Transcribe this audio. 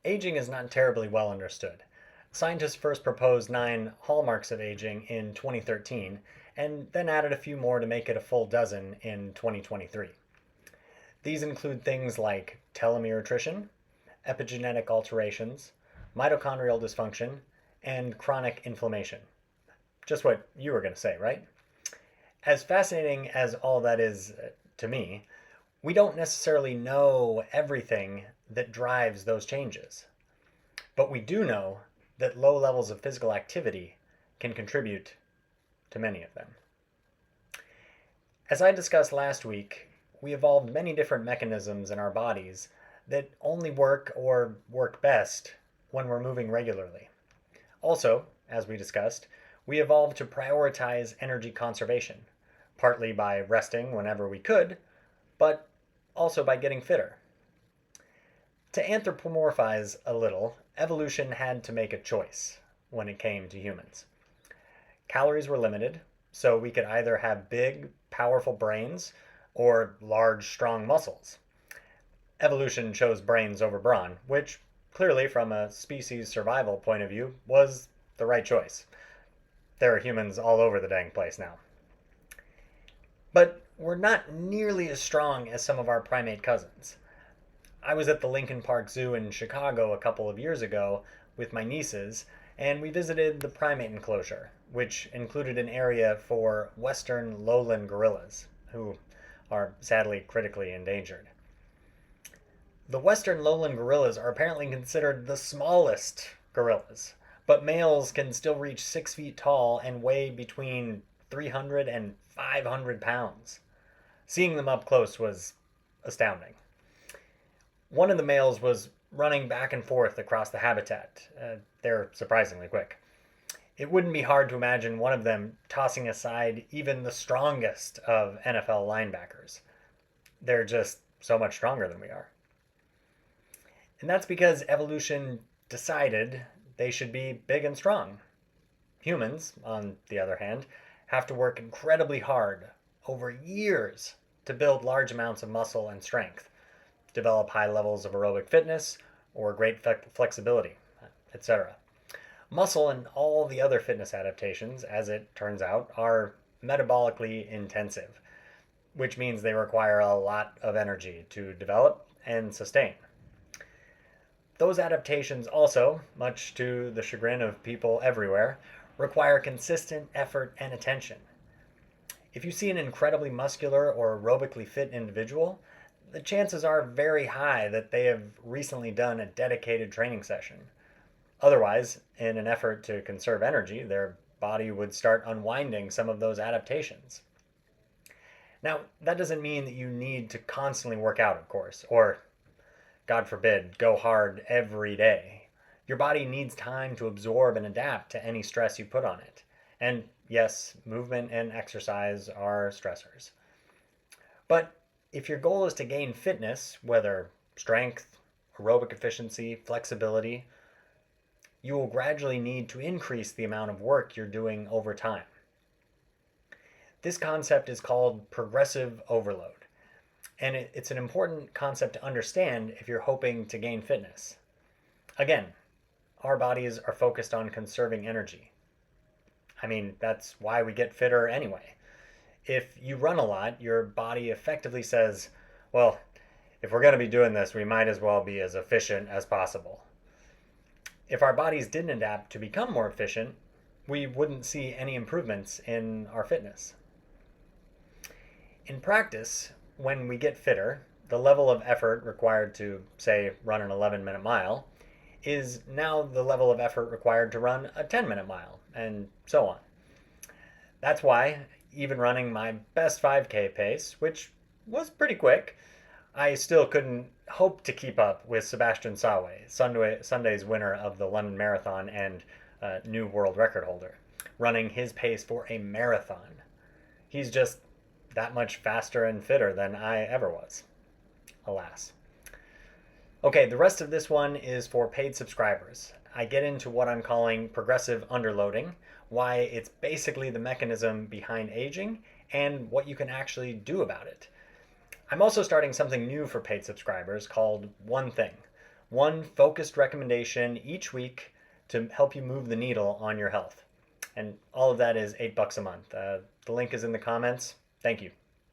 Aging is not terribly well understood. Scientists first proposed 9 hallmarks of aging in 2013 and then added a few more to make it a full dozen in 2023. These include things like telomere attrition, epigenetic alterations, mitochondrial dysfunction, and chronic inflammation. Just what you were going to say, right? As fascinating as all that is to me, we don't necessarily know everything that drives those changes. But we do know that low levels of physical activity can contribute to many of them. As I discussed last week, we evolved many different mechanisms in our bodies that only work or work best when we're moving regularly. Also, as we discussed, we evolved to prioritize energy conservation, partly by resting whenever we could, but also by getting fitter. To anthropomorphize a little, evolution had to make a choice when it came to humans. Calories were limited, so we could either have big, powerful brains or large, strong muscles. Evolution chose brains over brawn, which clearly, from a species survival point of view, was the right choice. There are humans all over the dang place now. But we're not nearly as strong as some of our primate cousins. I was at the Lincoln Park Zoo in Chicago a couple of years ago with my nieces, and we visited the primate enclosure, which included an area for western lowland gorillas, who are sadly critically endangered. The western lowland gorillas are apparently considered the smallest gorillas, but males can still reach 6 feet tall and weigh between 300 and 500 pounds. Seeing them up close was astounding. One of the males was running back and forth across the habitat. They're surprisingly quick. It wouldn't be hard to imagine one of them tossing aside even the strongest of NFL linebackers. They're just so much stronger than we are. And that's because evolution decided they should be big and strong. Humans, on the other hand, have to work incredibly hard over years to build large amounts of muscle and strength, develop high levels of aerobic fitness or great flexibility, etc. Muscle and all the other fitness adaptations, as it turns out, are metabolically intensive, which means they require a lot of energy to develop and sustain. Those adaptations also, much to the chagrin of people everywhere, require consistent effort and attention. If you see an incredibly muscular or aerobically fit individual, the chances are very high that they have recently done a dedicated training session. Otherwise, in an effort to conserve energy, their body would start unwinding some of those adaptations. Now, that doesn't mean that you need to constantly work out, of course, or, God forbid, go hard every day. Your body needs time to absorb and adapt to any stress you put on it. And yes, movement and exercise are stressors. But if your goal is to gain fitness, whether strength, aerobic efficiency, flexibility, you will gradually need to increase the amount of work you're doing over time. This concept is called progressive overload, and it's an important concept to understand if you're hoping to gain fitness. Again, our bodies are focused on conserving energy. I mean, that's why we get fitter anyway. If you run a lot, your body effectively says, well, if we're going to be doing this, we might as well be as efficient as possible. If our bodies didn't adapt to become more efficient, we wouldn't see any improvements in our fitness. In practice, when we get fitter, the level of effort required to, say, run an 11-minute mile is now the level of effort required to run a 10-minute mile, and so on. That's why, even running my best 5K pace, which was pretty quick, I still couldn't hope to keep up with Sebastian Sawe, Sunday's winner of the London Marathon and new world record holder, running his pace for a marathon. He's just that much faster and fitter than I ever was, alas. Okay, the rest of this one is for paid subscribers. I get into what I'm calling progressive underloading, why it's basically the mechanism behind aging, and what you can actually do about it. I'm also starting something new for paid subscribers called One Thing, one focused recommendation each week to help you move the needle on your health. And all of that is $8 a month. The link is in the comments. Thank you.